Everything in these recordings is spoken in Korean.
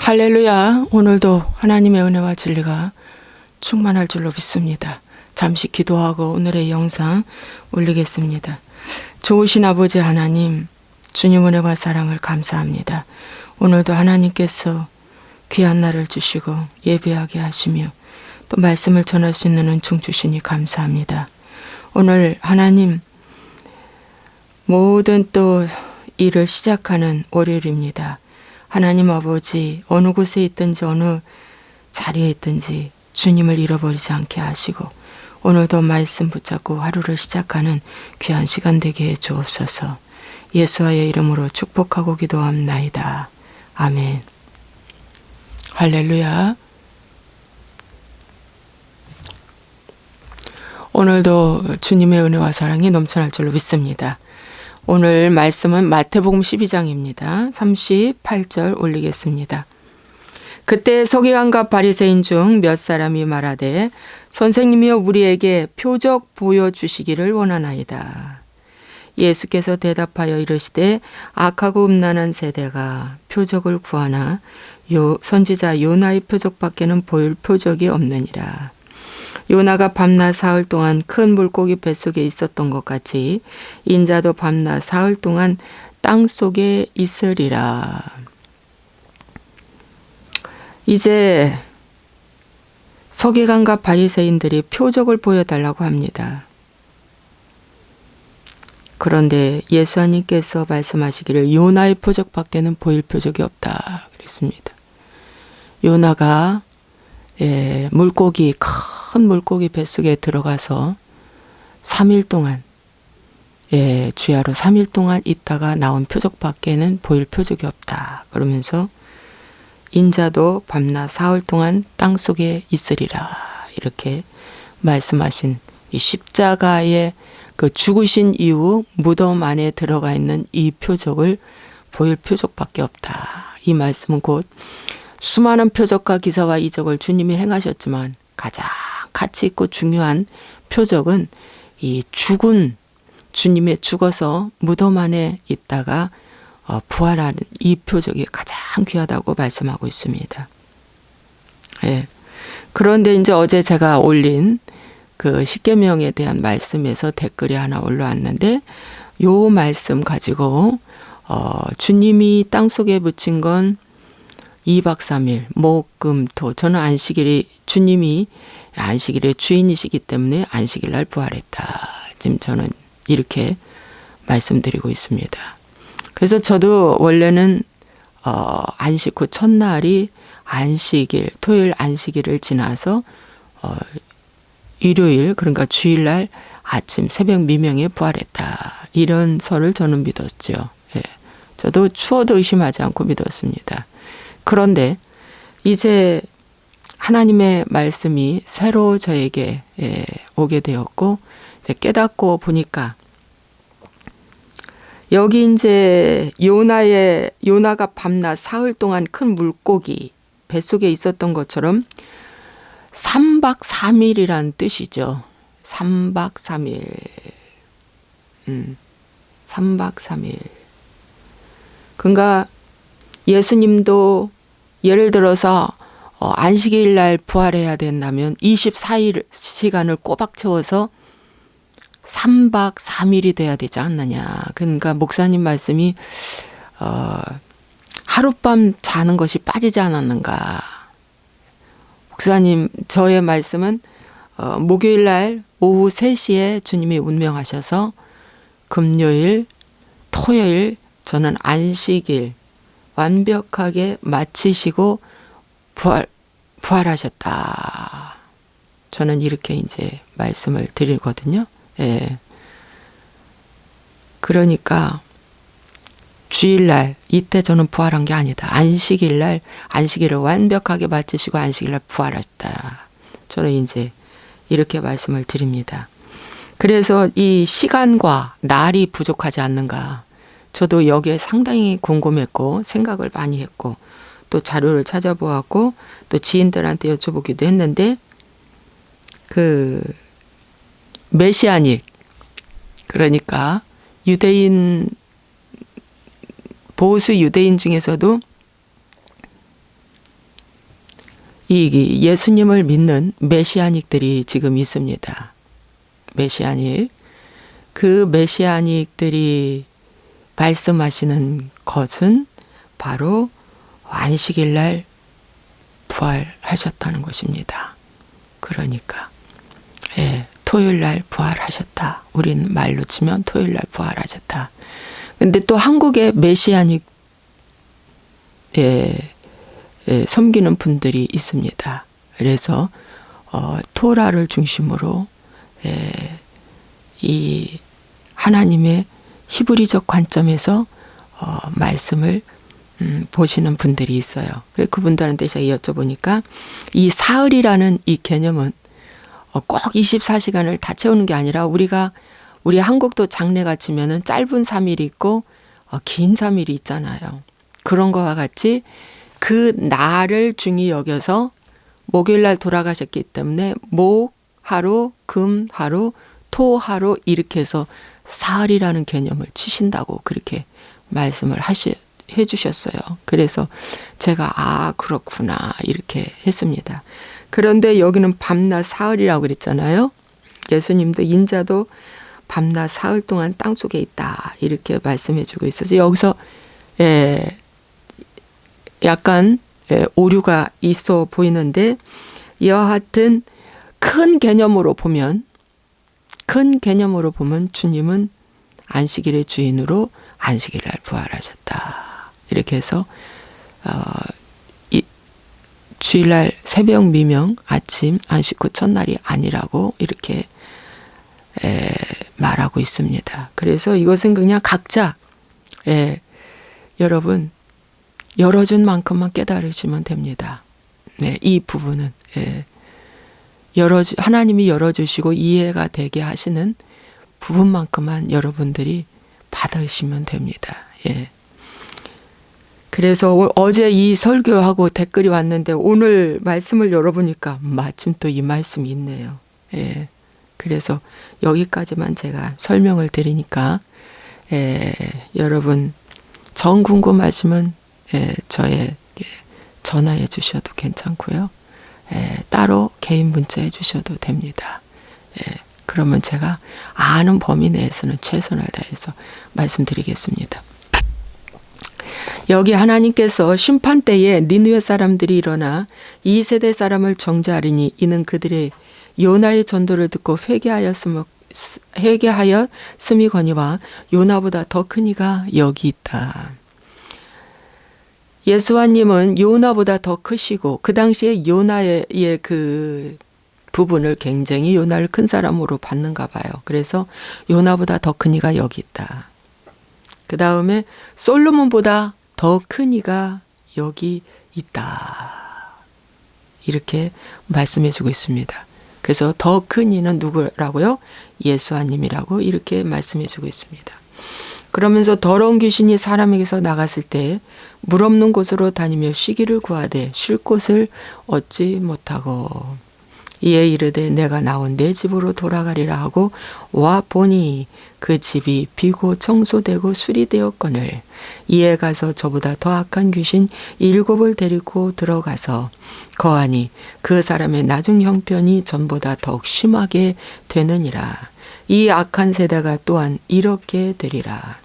할렐루야. 오늘도 하나님의 은혜와 진리가 충만할 줄로 믿습니다. 잠시 기도하고 오늘의 영상 올리겠습니다. 좋으신 아버지 하나님, 주님 은혜와 사랑을 감사합니다. 오늘도 하나님께서 귀한 날을 주시고 예배하게 하시며 또 말씀을 전할 수 있는 은총 주시니 감사합니다. 오늘 하나님 모든 또 일을 시작하는 월요일입니다. 하나님 아버지, 어느 곳에 있든지 어느 자리에 있든지 주님을 잃어버리지 않게 하시고 오늘도 말씀 붙잡고 하루를 시작하는 귀한 시간 되게 해 주옵소서. 예수와의 이름으로 축복하고 기도합나이다. 아멘. 할렐루야. 오늘도 주님의 은혜와 사랑이 넘쳐날 줄로 믿습니다. 오늘 말씀은 마태복음 12장입니다. 38절 올리겠습니다. 그때 서기관과 바리새인 중 몇 사람이 말하되 선생님이여 우리에게 표적 보여주시기를 원하나이다. 예수께서 대답하여 이르시되 악하고 음란한 세대가 표적을 구하나 선지자 요나의 표적밖에는 보일 표적이 없느니라. 요나가 밤낮 사흘 동안 큰 물고기 뱃속에 있었던 것 같이 인자도 밤낮 사흘 동안 땅속에 있으리라. 이제 서기관과 바리새인들이 표적을 보여달라고 합니다. 그런데 예수님께서 말씀하시기를 요나의 표적밖에는 보일 표적이 없다 그랬습니다. 요나가 큰 물고기 뱃속에 들어가서 3일 동안 주야로 3일 동안 있다가 나온 표적밖에는 보일 표적이 없다. 그러면서 인자도 밤낮 사흘 동안 땅속에 있으리라. 이렇게 말씀하신 이 십자가의 그 죽으신 이후 무덤 안에 들어가 있는 이 표적을 보일 표적밖에 없다. 이 말씀은 곧 수많은 표적과 기사와 이적을 주님이 행하셨지만 가장 가치 있고 중요한 표적은 이 죽은 주님의 죽어서 무덤 안에 있다가 부활하는 이 표적이 가장 귀하다고 말씀하고 있습니다. 그런데 이제 어제 제가 올린 그 십계명에 대한 말씀에서 댓글이 하나 올라왔는데 요 말씀 가지고 주님이 땅속에 묻힌 건 2박 3일 목, 금, 토. 저는 주님이 안식일의 주인이시기 때문에 안식일 날 부활했다. 지금 저는 이렇게 말씀드리고 있습니다. 그래서 저도 원래는 안식 후 첫날이 안식일, 토요일 안식일을 지나서 일요일 그러니까 주일날 아침 새벽 미명에 부활했다. 이런 설을 저는 믿었죠. 저도 추워도 의심하지 않고 믿었습니다. 그런데 이제 하나님의 말씀이 새로 저에게 오게 되었고 깨닫고 보니까 여기 이제 요나가 밤낮 사흘 동안 큰 물고기 뱃속에 있었던 것처럼 3박 3일이란 뜻이죠. 3박 3일. 3박 3일. 그러니까 예수님도 예를 들어서 안식일 날 부활해야 된다면 24일 시간을 꼬박 채워서 3박 3일이 돼야 되지 않느냐. 그러니까 목사님 말씀이 하룻밤 자는 것이 빠지지 않았는가. 목사님 저의 말씀은 목요일 날 오후 3시에 주님이 운명하셔서 금요일, 토요일 저는 안식일 완벽하게 마치시고 부활하셨다. 저는 이렇게 이제 말씀을 드리거든요. 그러니까 주일날 이때 저는 부활한 게 아니다. 안식일날 안식일을 완벽하게 마치시고 안식일날 부활하셨다. 저는 이제 이렇게 말씀을 드립니다. 그래서 이 시간과 날이 부족하지 않는가. 저도 여기에 상당히 궁금했고 생각을 많이 했고 또 자료를 찾아보았고 또 지인들한테 여쭤보기도 했는데 그 메시아닉 그러니까 보수 유대인 중에서도 이 예수님을 믿는 메시아닉들이 지금 있습니다. 메시아닉. 그 메시아닉들이 말씀하시는 것은 바로 안식일 날 부활하셨다는 것입니다. 그러니까 토요일 날 부활하셨다. 우린 말로 치면 토요일 날 부활하셨다. 근데 또 한국의 메시아닉 섬기는 분들이 있습니다. 그래서 토라를 중심으로 이 하나님의 히브리적 관점에서 말씀을 보시는 분들이 있어요. 그분들한테 제가 여쭤보니까 이 사흘이라는 이 개념은 꼭 24시간을 다 채우는 게 아니라 우리 한국도 장례가 치면은 짧은 3일이 있고 긴 3일이 있잖아요. 그런 거와 같이 그 날을 중히 여겨서 목요일 날 돌아가셨기 때문에 목 하루, 금 하루, 토 하루 이렇게 해서 사흘이라는 개념을 치신다고 그렇게 말씀을 해주셨어요. 그래서 제가 그렇구나 이렇게 했습니다. 그런데 여기는 밤낮 사흘이라고 그랬잖아요. 예수님도 인자도 밤낮 사흘 동안 땅속에 있다 이렇게 말씀해주고 있어서 여기서 약간 오류가 있어 보이는데 여하튼 큰 개념으로 보면 주님은 안식일의 주인으로 안식일 날 부활하셨다. 이렇게 해서 주일날 새벽 미명 아침 안식 후 첫날이 아니라고 이렇게 말하고 있습니다. 그래서 이것은 그냥 각자 여러분 열어준 만큼만 깨달으시면 됩니다. 이 부분은 하나님이 열어주시고 이해가 되게 하시는 부분만큼만 여러분들이 받으시면 됩니다. 그래서 어제 이 설교하고 댓글이 왔는데 오늘 말씀을 열어보니까 마침 또 이 말씀이 있네요. 그래서 여기까지만 제가 설명을 드리니까 여러분 정 궁금하시면 저에게 전화해 주셔도 괜찮고요. 따로 개인 문자해 주셔도 됩니다. 그러면 제가 아는 범위 내에서는 최선을 다해서 말씀드리겠습니다. 여기 하나님께서 심판 때에 니느웨 사람들이 일어나 이 세대 사람을 정죄하리니 이는 그들의 요나의 전도를 듣고 회개하였음이거니와 요나보다 더 큰 이가 여기 있다. 예수와님은 요나보다 더 크시고 그 당시에 요나의 그 부분을 굉장히 요나를 큰 사람으로 받는가 봐요. 그래서 요나보다 더 큰 이가 여기 있다. 그 다음에 솔로몬보다 더 큰 이가 여기 있다. 이렇게 말씀해주고 있습니다. 그래서 더 큰 이는 누구라고요? 예수와님이라고 이렇게 말씀해주고 있습니다. 그러면서 더러운 귀신이 사람에게서 나갔을 때 물 없는 곳으로 다니며 쉬기를 구하되 쉴 곳을 얻지 못하고 이에 이르되 내가 나온 내 집으로 돌아가리라 하고 와 보니 그 집이 비고 청소되고 수리되었거늘 이에 가서 저보다 더 악한 귀신 7을 데리고 들어가서 거하니 그 사람의 나중 형편이 전보다 더욱 심하게 되느니라. 이 악한 세대가 또한 이렇게 되리라.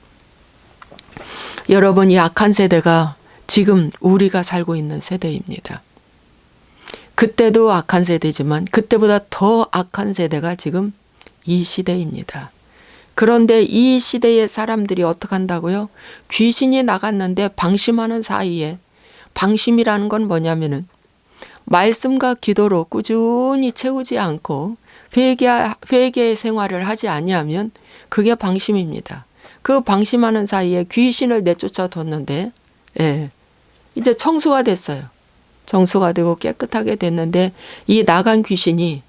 여러분, 이 악한 세대가 지금 우리가 살고 있는 세대입니다. 그때도 악한 세대지만 그때보다 더 악한 세대가 지금 이 시대입니다. 그런데 이 시대의 사람들이 어떻게 한다고요? 귀신이 나갔는데 방심하는 사이에, 방심이라는 건 뭐냐면은 말씀과 기도로 꾸준히 채우지 않고 회개 생활을 하지 아니하면 그게 방심입니다. 그 방심하는 사이에 귀신을 내쫓아뒀는데 이제 청소가 됐어요. 정수가 되고 깨끗하게 됐는데 이 나간 귀신이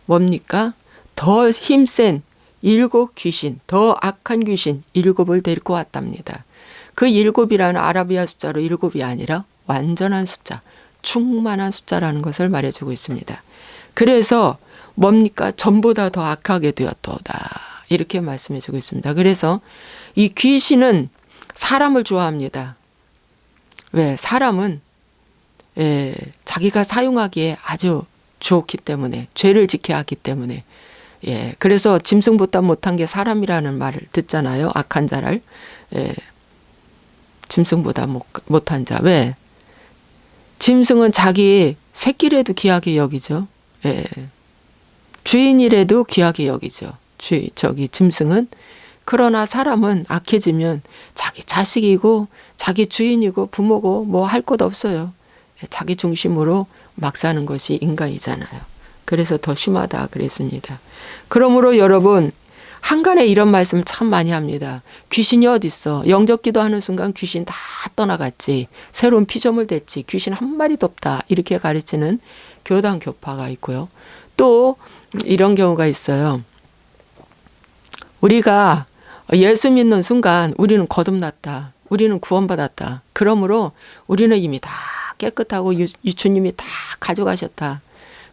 뭡니까? 더 힘센 7 귀신, 더 악한 귀신 7을 데리고 왔답니다. 그 7이라는 아라비아 숫자로 7이 아니라 완전한 숫자, 충만한 숫자라는 것을 말해주고 있습니다. 그래서 뭡니까? 전보다 더 악하게 되었도다. 이렇게 말씀해주고 있습니다. 그래서 이 귀신은 사람을 좋아합니다. 왜? 사람은 예, 자기가 사용하기에 아주 좋기 때문에, 죄를 지켜야 하기 때문에. 예, 그래서 짐승보다 못한 게 사람이라는 말을 듣잖아요. 악한 자를. 예, 짐승보다 못한 자. 왜? 짐승은 자기 새끼라도 귀하게 여기죠. 예. 주인이라도 귀하게 여기죠. 짐승은. 그러나 사람은 악해지면 자기 자식이고 자기 주인이고 부모고 뭐 할 것 없어요. 자기 중심으로 막 사는 것이 인간이잖아요. 그래서 더 심하다 그랬습니다. 그러므로 여러분, 한간에 이런 말씀을 참 많이 합니다. 귀신이 어딨어. 영접 기도하는 순간 귀신 다 떠나갔지. 새로운 피조물 됐지. 귀신 한 마리도 없다. 이렇게 가르치는 교단 교파가 있고요. 또 이런 경우가 있어요. 우리가 예수 믿는 순간 우리는 거듭났다. 우리는 구원받았다. 그러므로 우리는 이미 다 깨끗하고 주님이 다 가져가셨다.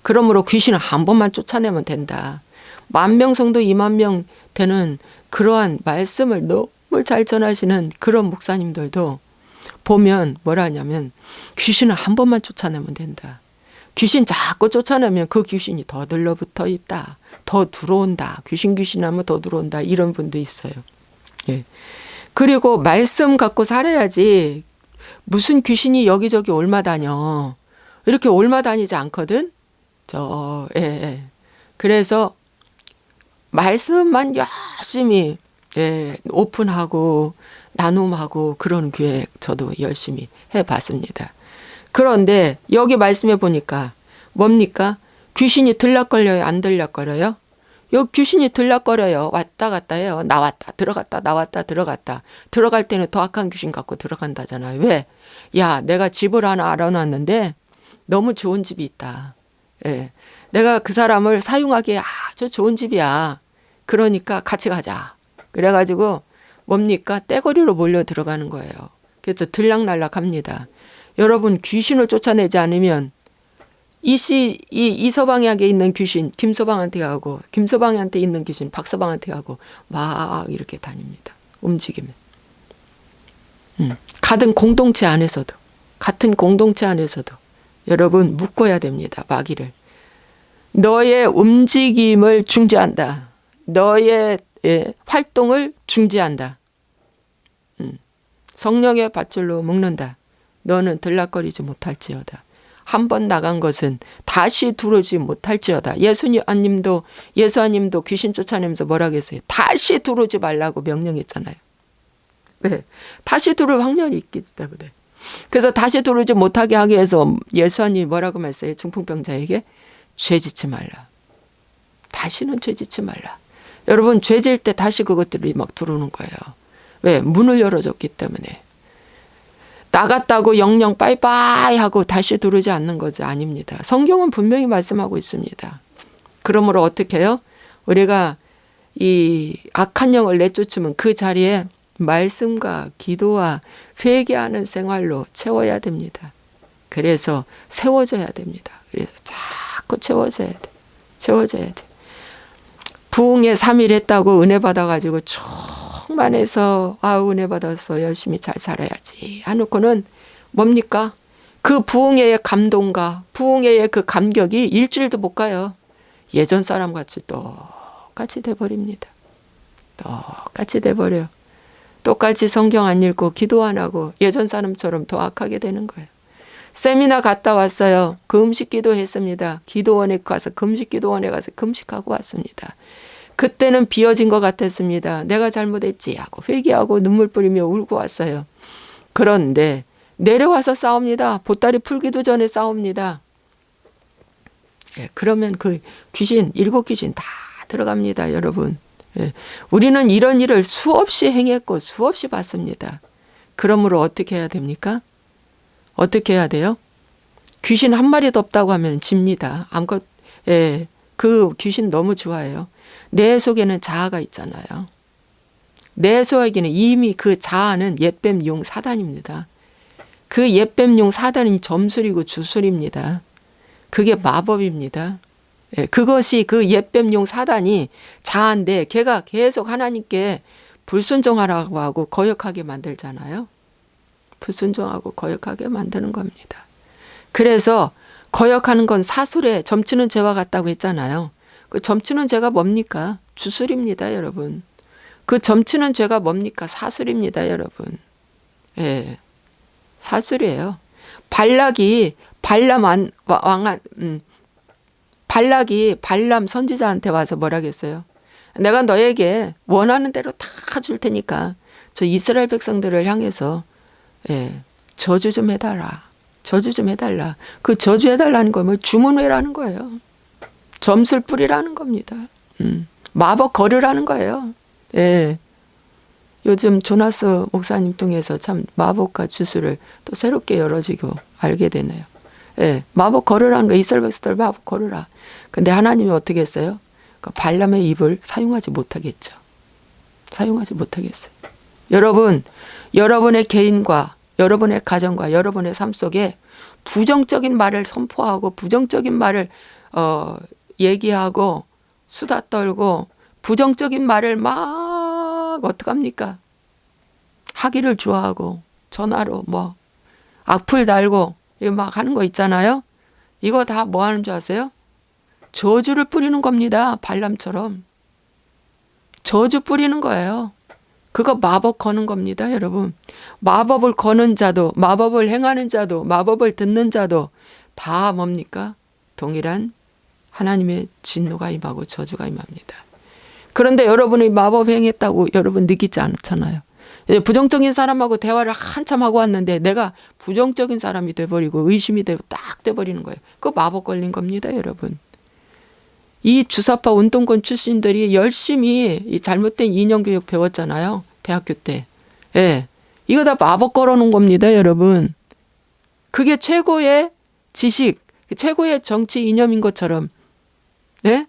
그러므로 귀신을 한 번만 쫓아내면 된다. 10,000명 성도 20,000명 되는 그러한 말씀을 너무 잘 전하시는 그런 목사님들도 보면 뭐라 하냐면 귀신을 한 번만 쫓아내면 된다. 귀신 자꾸 쫓아내면 그 귀신이 더 들러붙어 있다. 더 들어온다. 귀신하면 더 들어온다. 이런 분도 있어요. 예. 그리고 말씀 갖고 살아야지 무슨 귀신이 여기저기 올마다녀. 이렇게 올마다니지 않거든. 예. 그래서 말씀만 열심히 오픈하고 나눔하고 그런 교회 저도 열심히 해봤습니다. 그런데 여기 말씀해 보니까 뭡니까? 귀신이 들락거려요? 안 들락거려요? 여기 귀신이 들락거려요. 왔다 갔다 해요. 나왔다 들어갔다 나왔다 들어갔다. 들어갈 때는 더 악한 귀신 갖고 들어간다잖아요. 왜? 야, 내가 집을 하나 알아놨는데 너무 좋은 집이 있다. 예. 내가 그 사람을 사용하기에 아주 좋은 집이야. 그러니까 같이 가자. 그래가지고 뭡니까? 떼거리로 몰려 들어가는 거예요. 그래서 들락날락합니다. 여러분, 귀신을 쫓아내지 않으면 이 서방에게 있는 귀신 김서방한테 가고, 김서방한테 있는 귀신 박서방한테 가고 막 이렇게 다닙니다. 움직이면. 같은 공동체 안에서도 여러분 묶어야 됩니다. 마귀를. 너의 움직임을 중지한다. 너의 활동을 중지한다. 성령의 밧줄로 묶는다. 너는 들락거리지 못할지어다. 한 번 나간 것은 다시 들어오지 못할지어다. 예수님도 귀신 쫓아내면서 뭐라고 했어요? 다시 들어오지 말라고 명령했잖아요. 왜? 다시 들어올 확률이 있기 때문에. 그래서 다시 들어오지 못하게 하기 위해서 예수님이 뭐라고 말했어요? 중풍병자에게 죄짓지 말라. 다시는 죄짓지 말라. 여러분, 죄질 때 다시 그것들이 막 들어오는 거예요. 왜? 문을 열어줬기 때문에. 나갔다고 영영 빠이빠이 하고 다시 들어오지 않는 거지 아닙니다. 성경은 분명히 말씀하고 있습니다. 그러므로 어떻게 해요? 우리가 이 악한 영을 내쫓으면 그 자리에 말씀과 기도와 회개하는 생활로 채워야 됩니다. 그래서 세워져야 됩니다. 그래서 자꾸 채워져야 돼. 부흥에 3일 했다고 은혜 받아가지고 충만해서 은혜 받아서 열심히 잘 살아야지 하놓고는 뭡니까? 그 부흥회의 감동과 부흥회의 그 감격이 일주일도 못 가요. 예전 사람 같이 똑같이 돼버립니다. 똑같이 돼버려요. 똑같이 성경 안 읽고 기도 안 하고 예전 사람처럼 더 악하게 되는 거예요. 세미나 갔다 왔어요. 금식 기도했습니다. 기도원에 가서 금식기도원에 가서 금식하고 왔습니다. 그때는 비어진 것 같았습니다. 내가 잘못했지 하고 회개하고 눈물 뿌리며 울고 왔어요. 그런데 내려와서 싸웁니다. 보따리 풀기도 전에 싸웁니다. 그러면 그 귀신, 7귀신 다 들어갑니다, 여러분. 우리는 이런 일을 수없이 행했고 수없이 봤습니다. 그러므로 어떻게 해야 됩니까? 어떻게 해야 돼요? 귀신 한 마리도 없다고 하면 집니다. 그 귀신 너무 좋아해요. 내 속에는 자아가 있잖아요. 내 속에는 이미 그 자아는 옛뱀용 사단입니다. 그 옛뱀용 사단이 점술이고 주술입니다. 그게 마법입니다. 그것이 그 옛뱀용 사단이 자아인데 걔가 계속 하나님께 불순종하라고 하고 거역하게 만들잖아요. 불순종하고 거역하게 만드는 겁니다. 그래서 거역하는 건 사술에 점치는 죄와 같다고 했잖아요. 그 점치는 죄가 뭡니까? 주술입니다, 여러분. 그 점치는 죄가 뭡니까? 사술입니다, 여러분. 예, 사술이에요. 발락이 발람 선지자한테 와서 뭐라겠어요? 내가 너에게 원하는 대로 다 줄 테니까 저 이스라엘 백성들을 향해서 저주 좀 해달라. 저주 좀 해달라. 그 저주 해달라는 거 뭐 주문회라는 거예요. 점술 뿌리라는 겁니다. 마법 걸으라는 거예요. 예. 요즘 조나스 목사님 통해서 참 마법과 주술을 또 새롭게 열어지고 알게 되네요. 예. 마법 걸으라는 거, 이스라엘 백성들 마법 걸으라. 근데 하나님이 어떻게 했어요? 그 발람의 입을 사용하지 못하겠죠. 사용하지 못하겠어요. 여러분, 여러분의 개인과 여러분의 가정과 여러분의 삶 속에 부정적인 말을 선포하고 부정적인 말을 얘기하고 수다 떨고 부정적인 말을 막 어떡합니까? 하기를 좋아하고 전화로 뭐 악플 달고 이거 막 하는 거 있잖아요. 이거 다 뭐 하는 줄 아세요? 저주를 뿌리는 겁니다. 발람처럼. 저주 뿌리는 거예요. 그거 마법 거는 겁니다, 여러분. 마법을 거는 자도, 마법을 행하는 자도, 마법을 듣는 자도 다 뭡니까? 동일한 하나님의 진노가 임하고 저주가 임합니다. 그런데 여러분이 마법 행했다고 여러분 느끼지 않잖아요. 부정적인 사람하고 대화를 한참 하고 왔는데 내가 부정적인 사람이 돼버리고 의심이 되고 딱 돼버리는 거예요. 그거 마법 걸린 겁니다, 여러분. 이 주사파 운동권 출신들이 열심히 이 잘못된 이념교육 배웠잖아요. 대학교 때. 예. 이거 다 마법 걸어놓은 겁니다, 여러분. 그게 최고의 지식, 최고의 정치 이념인 것처럼, 예?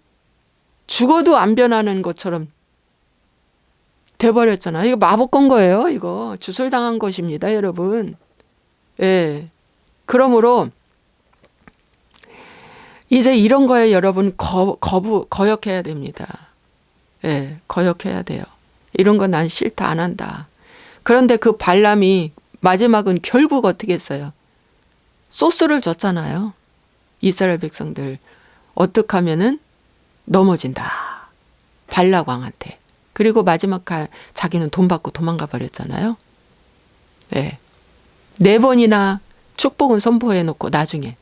죽어도 안 변하는 것처럼 돼버렸잖아요. 이거 마법 건 거예요, 이거. 주술당한 것입니다, 여러분. 예. 그러므로, 이제 이런 거에 여러분 거역해야 됩니다. 예, 거역해야 돼요. 이런 거 난 싫다, 안 한다. 그런데 그 발람이 마지막은 결국 어떻게 했어요? 소스를 줬잖아요. 이스라엘 백성들 어떻게 하면은 넘어진다. 발락 왕한테. 그리고 마지막 자기는 돈 받고 도망가 버렸잖아요. 예. 4번이나 축복은 선포해 놓고 나중에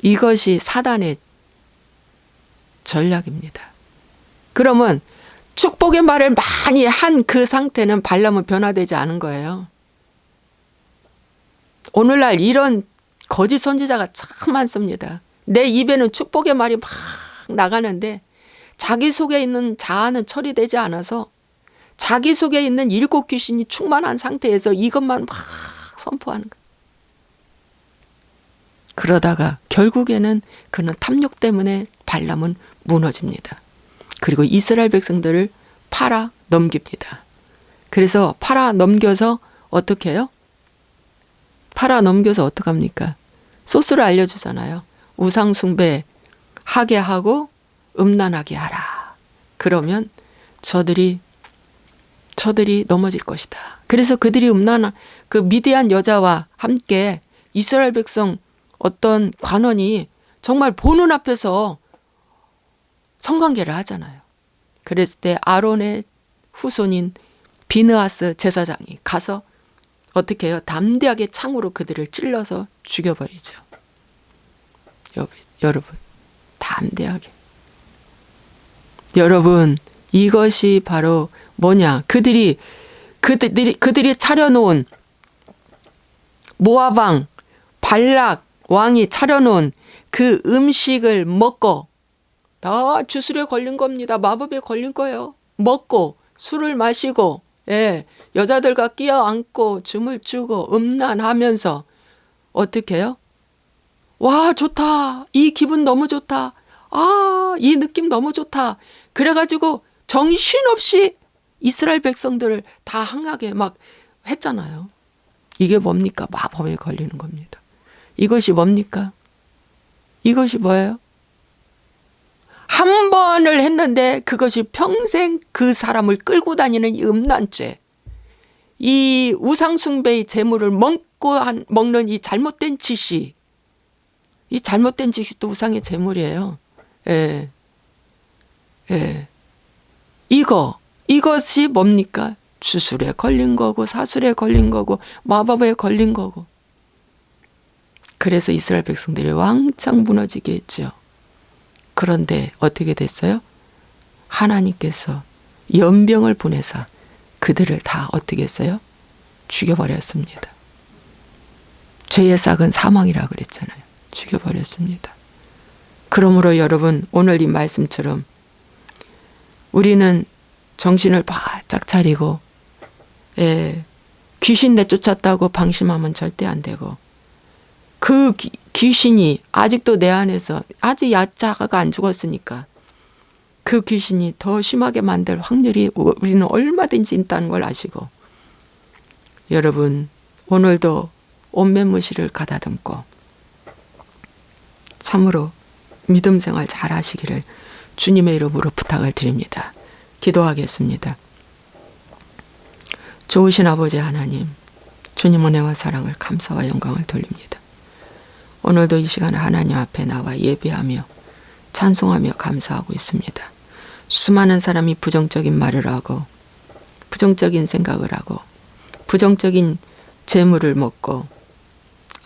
이것이 사단의 전략입니다. 그러면 축복의 말을 많이 한 그 상태는 발람은 변화되지 않은 거예요. 오늘날 이런 거짓 선지자가 참 많습니다. 내 입에는 축복의 말이 막 나가는데 자기 속에 있는 자아는 처리되지 않아서 자기 속에 있는 7 귀신이 충만한 상태에서 이것만 막 선포하는 거예요. 그러다가 결국에는 그는 탐욕 때문에 발람은 무너집니다. 그리고 이스라엘 백성들을 팔아 넘깁니다. 그래서 팔아 넘겨서 어떻게 해요? 팔아 넘겨서 어떡합니까? 소스를 알려주잖아요. 우상 숭배 하게 하고 음란하게 하라. 그러면 저들이 넘어질 것이다. 그래서 그들이 그 미디안 여자와 함께 이스라엘 백성 어떤 관원이 정말 보는 앞에서 성관계를 하잖아요. 그랬을 때 아론의 후손인 비느하스 제사장이 가서 어떻게 해요? 담대하게 창으로 그들을 찔러서 죽여버리죠. 여러분, 담대하게. 여러분, 이것이 바로 뭐냐? 그들이 차려놓은 모압 왕 발락 왕이 차려놓은 그 음식을 먹고 다 주술에 걸린 겁니다. 마법에 걸린 거예요. 먹고 술을 마시고 여자들과 끼어안고 춤을 추고 음란하면서 어떻게 해요? 와, 좋다. 이 기분 너무 좋다. 아, 이 느낌 너무 좋다. 그래가지고 정신없이 이스라엘 백성들을 다 항하게 막 했잖아요. 이게 뭡니까? 마법에 걸리는 겁니다. 이것이 뭡니까? 이것이 뭐예요? 한 번을 했는데 그것이 평생 그 사람을 끌고 다니는 이 음란죄. 이 우상숭배의 재물을 자꾸 먹는 이 잘못된 지식, 이 잘못된 지식도 우상의 제물이에요. 예. 예. 이것이 뭡니까? 주술에 걸린 거고, 사술에 걸린 거고, 마법에 걸린 거고. 그래서 이스라엘 백성들이 왕창 무너지게 했죠. 그런데 어떻게 됐어요? 하나님께서 연병을 보내사 그들을 다 어떻게 했어요? 죽여버렸습니다. 죄의 싹은 사망이라 그랬잖아요. 죽여버렸습니다. 그러므로 여러분, 오늘 이 말씀처럼 우리는 정신을 바짝 차리고, 귀신 내쫓았다고 방심하면 절대 안 되고, 그 귀신이 아직도 내 안에서, 아직 야자가 안 죽었으니까 그 귀신이 더 심하게 만들 확률이 우리는 얼마든지 있다는 걸 아시고, 여러분 오늘도 온면무시를 가다듬고 참으로 믿음 생활 잘 하시기를 주님의 이름으로 부탁을 드립니다. 기도하겠습니다. 좋으신 아버지 하나님, 주님 은혜와 사랑을 감사와 영광을 돌립니다. 오늘도 이 시간에 하나님 앞에 나와 예배하며 찬송하며 감사하고 있습니다. 수많은 사람이 부정적인 말을 하고 부정적인 생각을 하고 부정적인 재물을 먹고,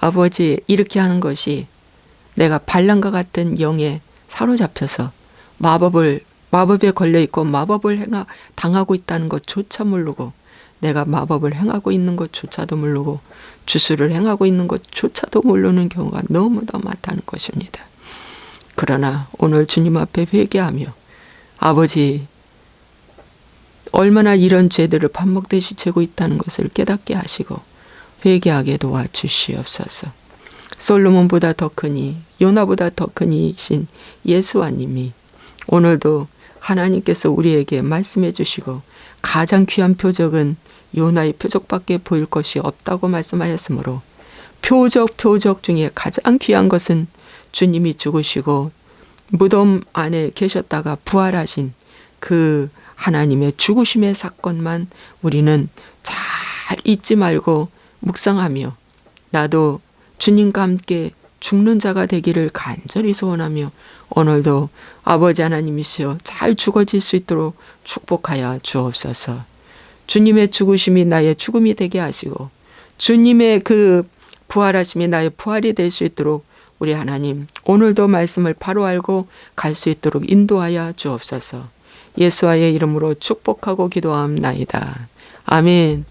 아버지 이렇게 하는 것이 내가 반란과 같은 영에 사로잡혀서 마법에 걸려있고 마법을 당하고 있다는 것조차 모르고, 내가 마법을 행하고 있는 것조차도 모르고 주술을 행하고 있는 것조차도 모르는 경우가 너무나 많다는 것입니다. 그러나 오늘 주님 앞에 회개하며 아버지 얼마나 이런 죄들을 밥 먹듯이 재고 있다는 것을 깨닫게 하시고 회개하게 도와주시옵소서. 솔로몬보다 더 크니 요나보다 더 크니신 예수와님이 오늘도 하나님께서 우리에게 말씀해 주시고 가장 귀한 표적은 요나의 표적밖에 보일 것이 없다고 말씀하셨으므로 표적 중에 가장 귀한 것은 주님이 죽으시고 무덤 안에 계셨다가 부활하신 그 하나님의 죽으심의 사건만 우리는 잘 잊지 말고 묵상하며, 나도 주님과 함께 죽는 자가 되기를 간절히 소원하며 오늘도 아버지 하나님이시여 잘 죽어질 수 있도록 축복하여 주옵소서. 주님의 죽으심이 나의 죽음이 되게 하시고 주님의 그 부활하심이 나의 부활이 될 수 있도록 우리 하나님 오늘도 말씀을 바로 알고 갈 수 있도록 인도하여 주옵소서. 예수와의 이름으로 축복하고 기도함나이다. 아멘.